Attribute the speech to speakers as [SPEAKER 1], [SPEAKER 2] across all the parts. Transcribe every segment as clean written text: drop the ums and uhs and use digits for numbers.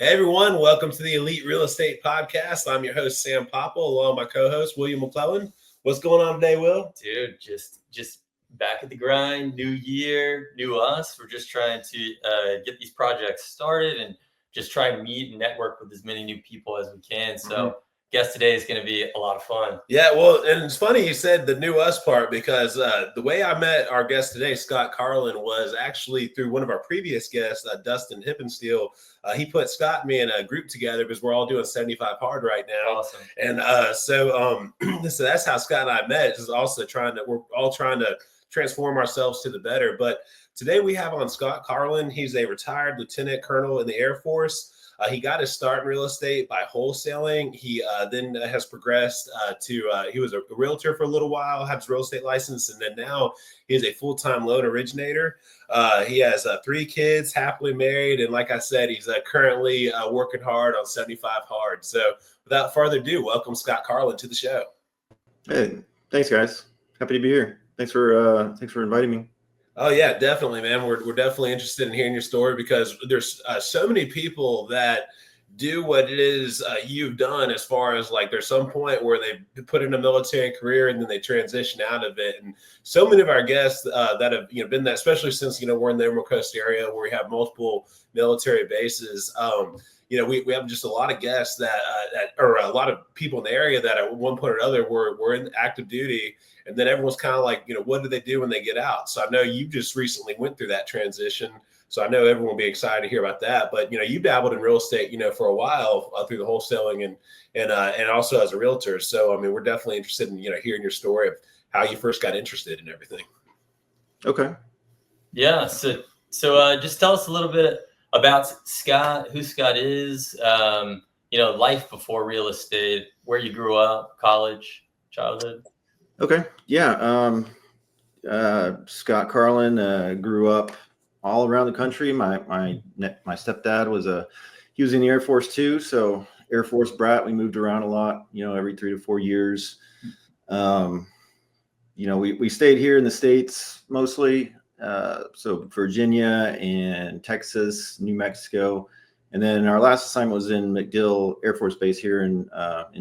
[SPEAKER 1] Hey everyone, welcome to the Elite Real Estate Podcast. I'm your host, Sam Popple, along with my co-host, William McClellan. What's going on today, Will?
[SPEAKER 2] Dude, just back at the grind, new year, new us. We're just trying to get these projects started and just try and meet and network with as many new people as we can. So guess today is going to be a lot of fun.
[SPEAKER 1] Yeah, well, and it's funny you said the new us part because the way I met our guest today, Scott Carlin, was actually through one of our previous guests, Dustin Hippensteel. He put Scott and me in a group together because we're all doing 75 hard right now.
[SPEAKER 2] Awesome.
[SPEAKER 1] And so that's how Scott and I met. Is also we're all trying to transform ourselves to the better. But today we have on Scott Carlin. He's a retired lieutenant colonel in the Air Force. He got his start in real estate by wholesaling. He then has progressed he was a realtor for a little while, had his real estate license, and then now he is a full-time loan originator. He has 3 kids, happily married, and like I said, he's currently working hard on 75 hard. So without further ado, welcome Scott Carlin to the show.
[SPEAKER 3] Hey, thanks guys. Happy to be here. Thanks for inviting me.
[SPEAKER 1] Oh yeah, definitely, man. We're definitely interested in hearing your story because there's so many people that do what it is you've done. As far as like, there's some point where they put in a military career and then they transition out of it. And so many of our guests that have been that, especially since we're in the Emerald Coast area where we have multiple military bases. We have just a lot of guests that or a lot of people in the area that at one point or another were in active duty. And then everyone's kind of like, what do they do when they get out? So I know you just recently went through that transition. So I know everyone will be excited to hear about that. But, you dabbled in real estate, for a while through the wholesaling and also as a realtor. So, I mean, we're definitely interested in, hearing your story of how you first got interested in everything.
[SPEAKER 3] Okay.
[SPEAKER 2] Yeah. So just tell us a little bit about Scott, who Scott is, life before real estate, where you grew up, college, childhood.
[SPEAKER 3] Okay. Yeah. Scott Carlin grew up all around the country. My stepdad he was in the Air Force too. So Air Force brat, we moved around a lot, every 3 to 4 years. We stayed here in the States mostly. So Virginia and Texas, New Mexico. And then our last assignment was in MacDill Air Force Base here in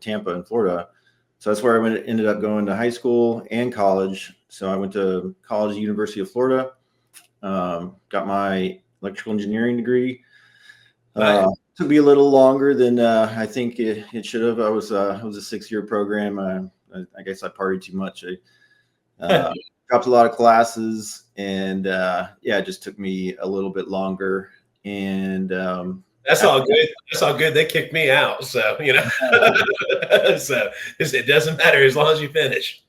[SPEAKER 3] Tampa in Florida. So that's where I ended up going to high school and college. So I went to college at the University of Florida, got my electrical engineering degree. Took me a little longer than I think it should have. It was a 6-year program. I guess I partied too much. I dropped a lot of classes, and it just took me a little bit longer. And
[SPEAKER 1] that's all good. That's all good. They kicked me out, so so it doesn't matter as long as you finish.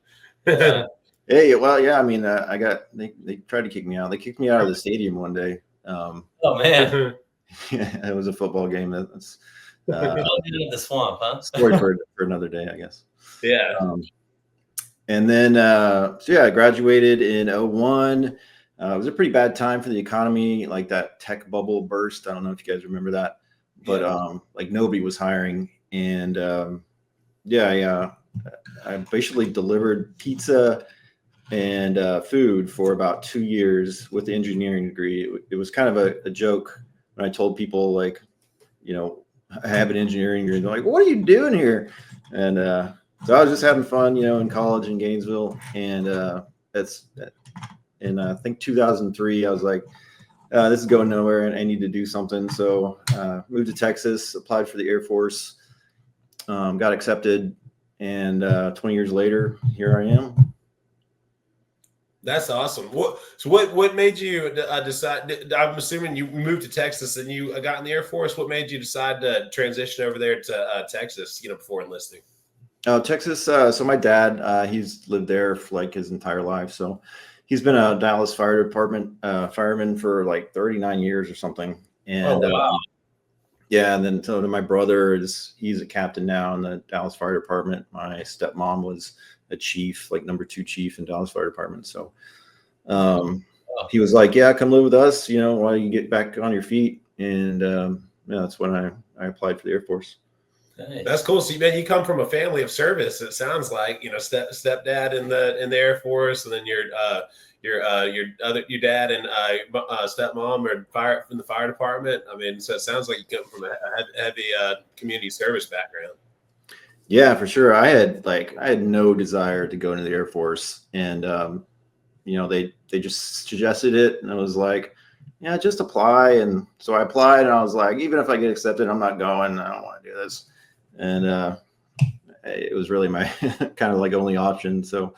[SPEAKER 3] Hey, well, yeah. I mean, they tried to kick me out. They kicked me out of the stadium one day.
[SPEAKER 2] Oh man,
[SPEAKER 3] yeah, it was a football game. That's
[SPEAKER 2] the swamp, huh?
[SPEAKER 3] Story for another day, I guess.
[SPEAKER 1] Yeah.
[SPEAKER 3] And then I graduated in 2001. It was a pretty bad time for the economy, like that tech bubble burst. I don't know if you guys remember that, but like nobody was hiring. And I basically delivered pizza and food for about 2 years with the engineering degree. It was kind of a joke when I told people, like, I have an engineering degree. They're like, what are you doing here? And so I was just having fun, in college in Gainesville. And in I think 2003, I was like, this is going nowhere and I need to do something. So moved to Texas, applied for the Air Force, got accepted. And 20 years later, here I am.
[SPEAKER 1] That's awesome. What made you decide? I'm assuming you moved to Texas and you got in the Air Force. What made you decide to transition over there to Texas, before enlisting?
[SPEAKER 3] Texas. So my dad, he's lived there for like his entire life. So he's been a Dallas Fire Department fireman for like 39 years or something. And
[SPEAKER 1] wow.
[SPEAKER 3] And then so my brother he's a captain now in the Dallas Fire Department. My stepmom was a chief, like number 2 chief in Dallas Fire Department. So he was like, yeah, come live with us, while you get back on your feet. And that's when I applied for the Air Force.
[SPEAKER 1] Nice. That's cool. So you come from a family of service. It sounds like, stepdad in the Air Force, and then your your dad and stepmom are from the fire department. I mean, so it sounds like you come from a heavy community service background.
[SPEAKER 3] Yeah, for sure. I had no desire to go into the Air Force, and they just suggested it, and I was like, yeah, just apply. And so I applied, and I was like, even if I get accepted, I'm not going. I don't want to do this. And it was really my kind of like only option. So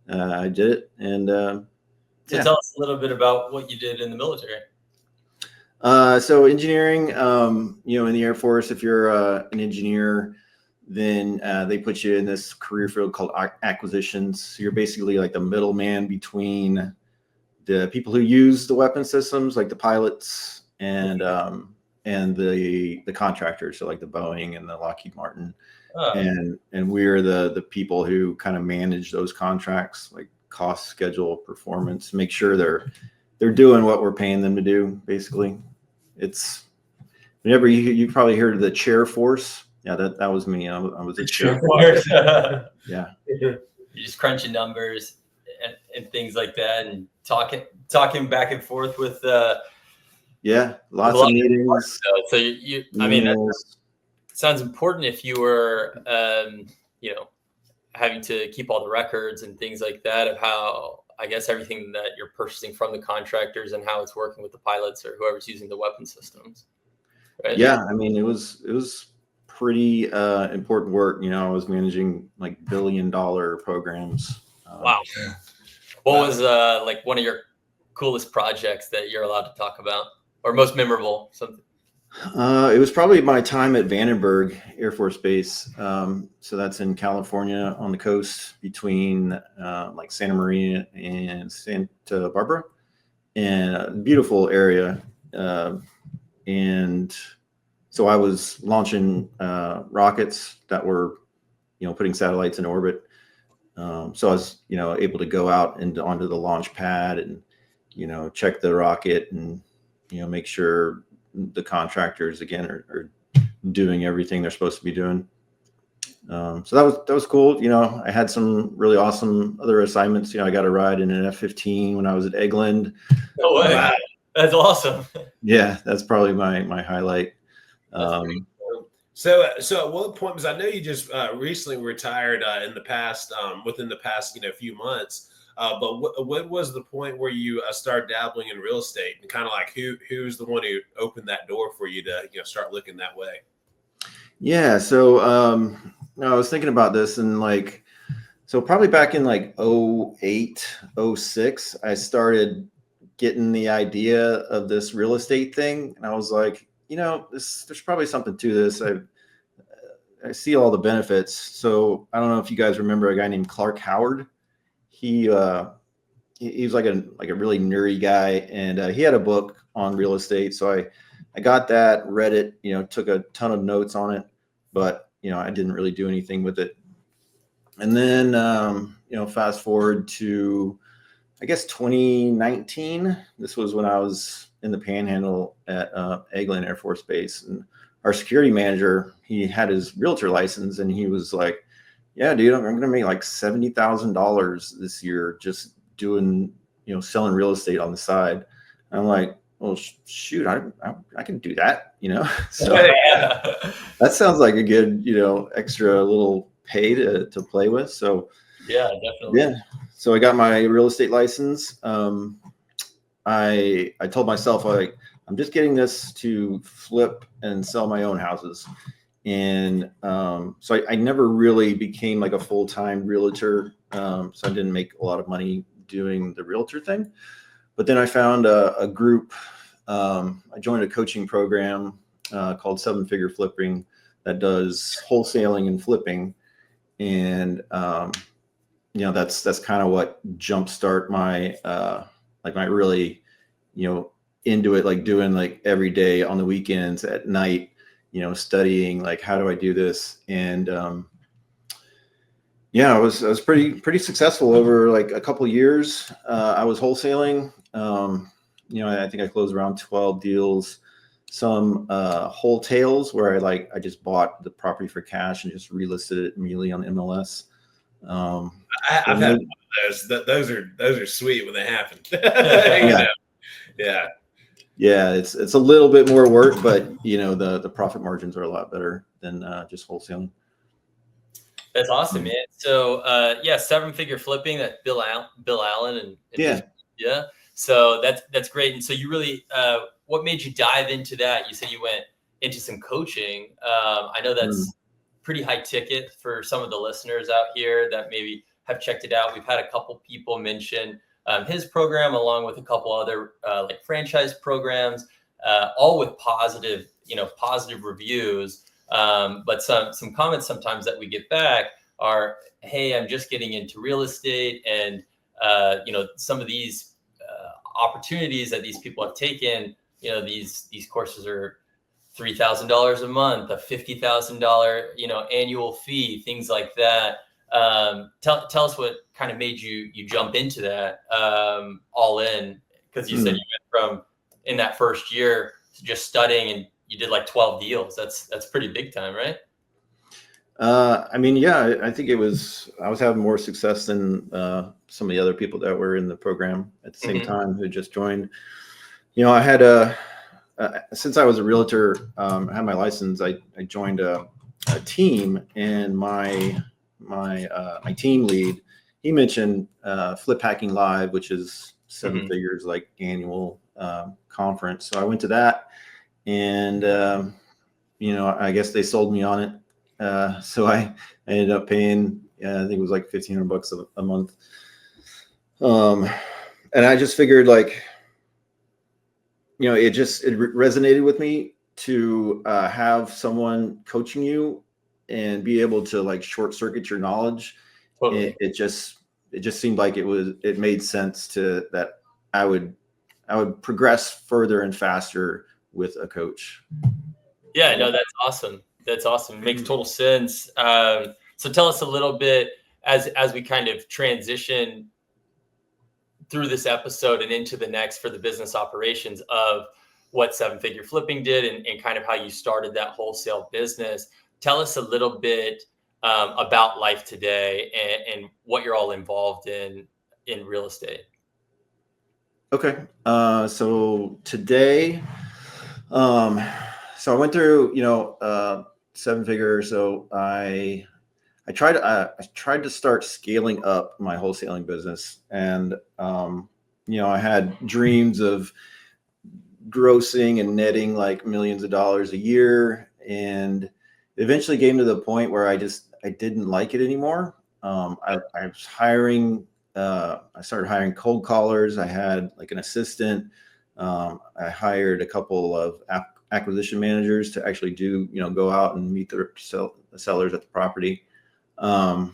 [SPEAKER 3] I did it. And
[SPEAKER 2] So tell us a little bit about what you did in the military.
[SPEAKER 3] So engineering, in the Air Force, if you're an engineer, then they put you in this career field called acquisitions. So you're basically like the middleman between the people who use the weapon systems, like the pilots, and the contractors, so like the Boeing and the Lockheed Martin. And we're the people who kind of manage those contracts, like cost, schedule, performance, make sure they're doing what we're paying them to do. Basically, it's whenever you probably heard of the chair force. Yeah, that was me. I was a chair force. Yeah,
[SPEAKER 2] you're just crunching numbers and things like that, and talking back and forth with
[SPEAKER 3] lots of meetings.
[SPEAKER 2] So you I mean, that sounds important if you were having to keep all the records and things like that of how, I guess, everything that you're purchasing from the contractors and how it's working with the pilots or whoever's using the weapon systems. Right?
[SPEAKER 3] Yeah, I mean, it was pretty important work. I was managing like $1 billion programs.
[SPEAKER 2] Wow. What was like one of your coolest projects that you're allowed to talk about, or most memorable? Something.
[SPEAKER 3] It was probably my time at Vandenberg Air Force Base. So that's in California on the coast between like Santa Maria and Santa Barbara, and a beautiful area. And so I was launching rockets that were, putting satellites in orbit. So I was, able to go out and onto the launch pad and, check the rocket and, make sure the contractors again are doing everything they're supposed to be doing. So that was cool. I had some really awesome other assignments. I got a ride in an F-15 when I was at Eggland.
[SPEAKER 2] No way. That's awesome.
[SPEAKER 3] Yeah, that's probably my highlight.
[SPEAKER 1] So at what point, because I know you just recently retired within the past few months, but what was the point where you started dabbling in real estate, and kind of like who's the one who opened that door for you to start looking that way?
[SPEAKER 3] Yeah, so I was thinking about this, and so probably back in like 08, 06, I started getting the idea of this real estate thing, and I was like, there's probably something to this. I see all the benefits. So I don't know if you guys remember a guy named Clark Howard. He was like a really nerdy guy, and he had a book on real estate. So I got that, read it, took a ton of notes on it, but I didn't really do anything with it. And then fast forward to, I guess, 2019. This was when I was in the Panhandle at Eggland Air Force Base, and our security manager, he had his realtor license, and he was like, "Yeah, dude, I'm going to make like $70,000 this year just doing, selling real estate on the side." And I'm like, "Well, shoot, I can do that, So that sounds like a good, extra little pay to play with." So
[SPEAKER 2] yeah, definitely.
[SPEAKER 3] Yeah. So I got my real estate license. I told myself, I'm just getting this to flip and sell my own houses. And so I never really became like a full-time realtor. So I didn't make a lot of money doing the realtor thing. But then I found a group. I joined a coaching program called 7-Figure Flipping that does wholesaling and flipping. And that's kind of what jumpstart my my really into it, like doing like every day on the weekends at night, studying like how do I do this. And I was pretty successful over like a couple of years. I was wholesaling. I think I closed around 12 deals, some wholesales where I just bought the property for cash and just relisted it immediately on MLS.
[SPEAKER 1] I've had one of those. Those are sweet when they happen. You know? Yeah.
[SPEAKER 3] Yeah, it's a little bit more work, but the profit margins are a lot better than just wholesaling.
[SPEAKER 2] That's awesome, man. So yeah, 7-figure flipping, that Bill Allen and
[SPEAKER 3] Yeah.
[SPEAKER 2] yeah. So that's great. And so you really what made you dive into that? You said you went into some coaching. I know that's pretty high ticket for some of the listeners out here that maybe have checked it out. We've had a couple people mention his program along with a couple other like franchise programs, all with positive reviews. But some comments sometimes that we get back are, hey, I'm just getting into real estate, and some of these opportunities that these people have taken, these courses are $3,000 a month, a $50,000 annual fee, things like that. Tell us what kind of made you jump into that all in, because you said you went from in that first year to just studying, and you did like 12 deals. That's pretty big time, right?
[SPEAKER 3] I mean, yeah, I think I was having more success than some of the other people that were in the program at the same time who just joined. I had since I was a realtor, I had my license. I joined a team, and my team lead, he mentioned Flip Hacking Live, which is 7 figures, like annual conference. So I went to that, and I guess they sold me on it. So I ended up paying, I think it was like $1,500 a month. And I just figured, like, it resonated with me to have someone coaching you and be able to like short circuit your knowledge. Totally. It just seemed like it made sense that I would progress further and faster with a coach.
[SPEAKER 2] Yeah, no, that's awesome. That's awesome. It makes total sense. So tell us a little bit as we kind of transition through this episode and into the next for the business operations of what 7-figure flipping did, and kind of how you started that wholesale business. Tell us a little bit about life today and what you're all involved in real estate.
[SPEAKER 3] Okay. So today, so I went through, 7-figure. So I tried to start scaling up my wholesaling business, and I had dreams of grossing and netting like millions of dollars a year, and it eventually came to the point where I didn't like it anymore. I was hiring. I started hiring cold callers. I had like an assistant. I hired a couple of acquisition managers to actually go out and meet the sellers at the property. And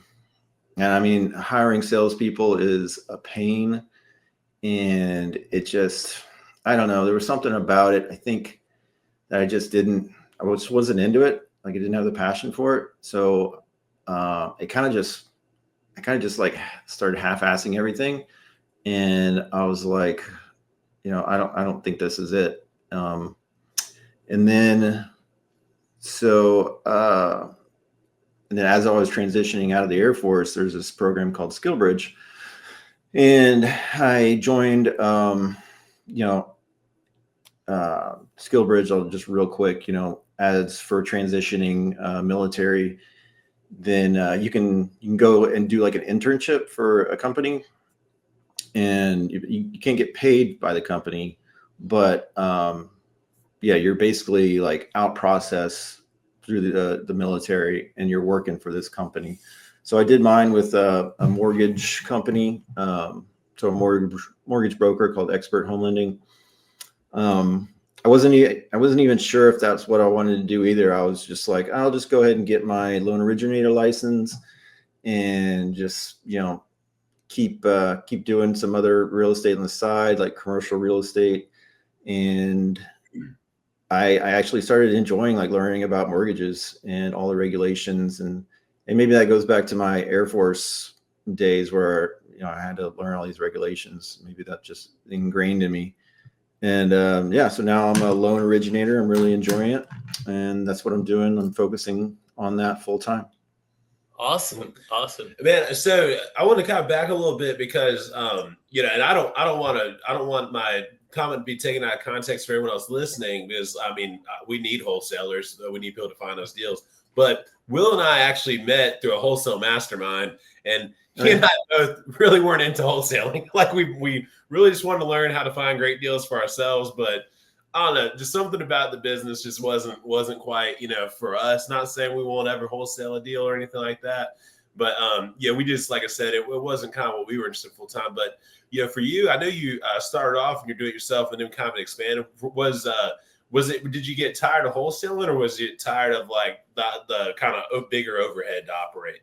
[SPEAKER 3] I mean, hiring salespeople is a pain, and it just, I don't know, there was something about it, I think, that I just wasn't into it. Like, I didn't have the passion for it. So I kind of just like started half-assing everything. And I was like, I don't think this is it. And then as I was transitioning out of the Air Force, there's this program called SkillBridge, and I joined, SkillBridge. I'll just real quick, as for transitioning military, then you can go and do like an internship for a company, and you can't get paid by the company, but you're basically like out process through the military, and you're working for this company. So I did mine with a mortgage company, so a mortgage broker called Expert Home Lending. I wasn't even sure if that's what I wanted to do either. I was just like, I'll just go ahead and get my loan originator license and just keep doing some other real estate on the side, like commercial real estate. And I actually started enjoying like learning about mortgages and all the regulations, and maybe that goes back to my Air Force days where I had to learn all these regulations. Maybe that just ingrained in me. And so now I'm a loan originator. I'm really enjoying it, and that's what I'm doing. I'm focusing on that full time.
[SPEAKER 2] Awesome.
[SPEAKER 1] Man, so I want to kind of back a little bit because and I don't want my comment to be taken out of context for everyone else listening, because I mean we need wholesalers, we need people to find those deals. But Will and I actually met through a wholesale mastermind, and he and I both really weren't into wholesaling. Like we really just wanted to learn how to find great deals for ourselves, but I don't know, just something about the business just wasn't quite, for us. Not saying we won't ever wholesale a deal or anything like that, but we just, like I said, it wasn't kind of what we were interested in full time. But for you, I know you started off and you're doing it yourself and then kind of expanded. Did you get tired of wholesaling, or was you tired of like the kind of bigger overhead to operate?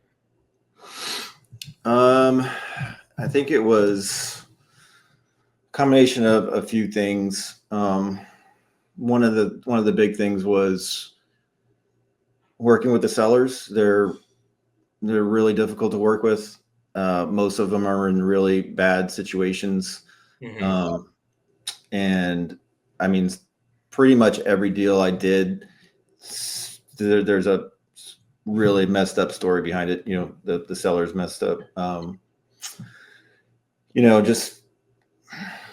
[SPEAKER 3] I think it was a combination of a few things. One of the big things was working with the sellers. They're really difficult to work with. Most of them are in really bad situations.
[SPEAKER 2] Mm-hmm.
[SPEAKER 3] And I mean, pretty much every deal I did, there's a really messed up story behind it. The seller's messed up. Just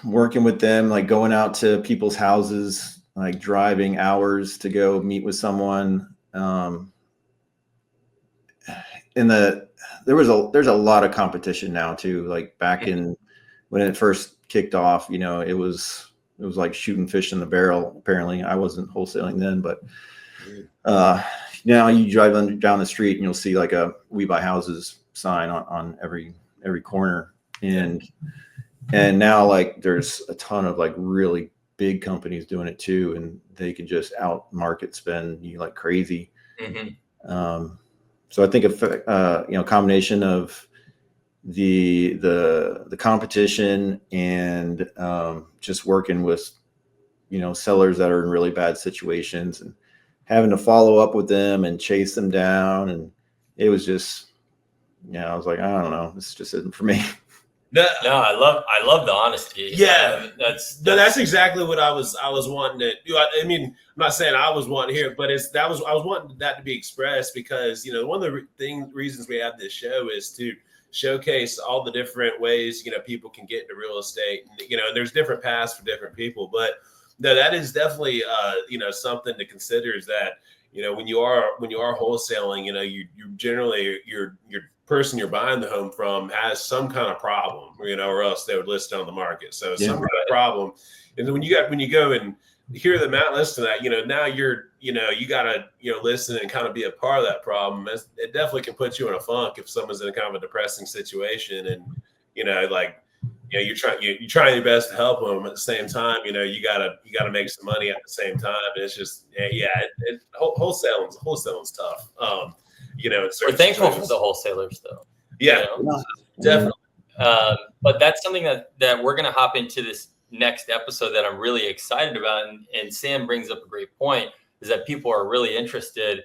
[SPEAKER 3] working with them, like going out to people's houses, like driving hours to go meet with someone. There's a lot of competition now too. Like back in when it first kicked off, it was like shooting fish in the barrel. Apparently, I wasn't wholesaling then, but now you drive down the street and you'll see like a "We Buy Houses" sign on every corner, and now like there's a ton of like really big companies doing it too, and they can just out market spend you like crazy.
[SPEAKER 2] Mm-hmm.
[SPEAKER 3] So I think a combination of the competition and just working with sellers that are in really bad situations and having to follow up with them and chase them down, and it was just I was like, I don't know, this just isn't for me.
[SPEAKER 2] No, I love the honesty.
[SPEAKER 1] Yeah,
[SPEAKER 2] that's
[SPEAKER 1] exactly what I was wanting to do. I mean, I'm not saying I was wanting to hear it, but I was wanting that to be expressed, because one of the reasons we have this show is to showcase all the different ways people can get into real estate, and there's different paths for different people. But no, that is definitely something to consider, is that when you are wholesaling, you generally your person you're buying the home from has some kind of problem, or else they would list it on the market. So some kind of problem. And then when you go and hear them out, listen to that, now you're, you got to, listen and kind of be a part of that problem. It definitely can put you in a funk if someone's in a kind of a depressing situation, and, you're trying your best to help them at the same time. You gotta make some money at the same time. It's just, wholesaling's tough.
[SPEAKER 2] We're thankful for the wholesalers, though.
[SPEAKER 1] Yeah, definitely.
[SPEAKER 2] But that's something that we're going to hop into this next episode that I'm really excited about. And Sam brings up a great point, is that people are really interested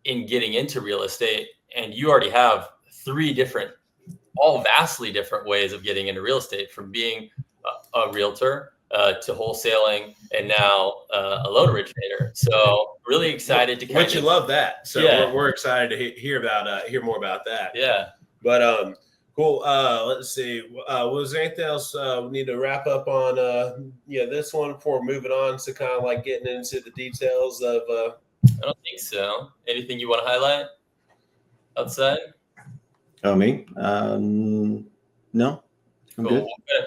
[SPEAKER 2] in getting into real estate. And you already have 3 different, all vastly different ways of getting into real estate, from being a realtor to wholesaling, and now a loan originator. So really excited to
[SPEAKER 1] you love that. So we're excited to hear more about that.
[SPEAKER 2] Yeah.
[SPEAKER 1] But cool. Let's see. Was there anything else we need to wrap up on this one before moving on to kind of like getting into the details of
[SPEAKER 2] I don't think so. Anything you want to highlight outside?
[SPEAKER 3] Oh, me? No. I'm
[SPEAKER 2] cool.
[SPEAKER 3] good.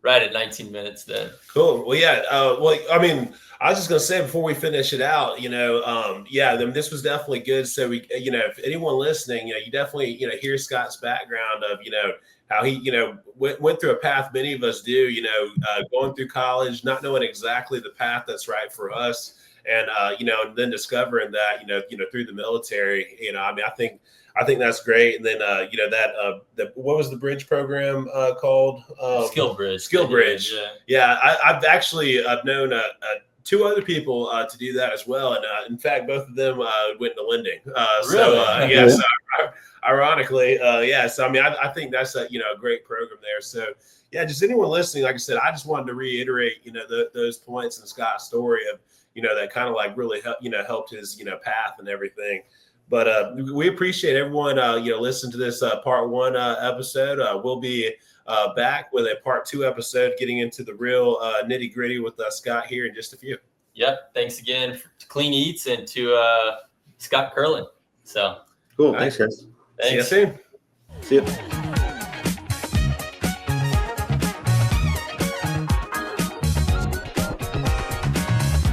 [SPEAKER 2] Right at 19 minutes then.
[SPEAKER 1] Cool. Well, yeah. I mean, I was just gonna say before we finish it out, then this was definitely good. So we, if anyone listening, you definitely, hear Scott's background of, how he, went through a path many of us do, going through college, not knowing exactly the path that's right for us, and then discovering that, through the military, I mean, I think that's great. And then, what was the bridge program called?
[SPEAKER 2] Skill Bridge.
[SPEAKER 1] Skill Bridge. Yeah. I've known 2 other people to do that as well. And in fact, both of them went into lending.
[SPEAKER 2] Really?
[SPEAKER 1] So ironically, So, I mean, I think that's a great program there. So, yeah, just anyone listening, like I said, I just wanted to reiterate, those points in Scott's story of, that kind of like really helped his, path and everything. But we appreciate everyone, listen to this part 1 episode. We'll be back with a part 2 episode, getting into the real nitty gritty with Scott here in just a few.
[SPEAKER 2] Yep. Thanks again to Clean Eats and to Scott Carlin. So
[SPEAKER 3] cool. Thanks, guys.
[SPEAKER 2] Thanks.
[SPEAKER 1] See you soon.
[SPEAKER 3] See you.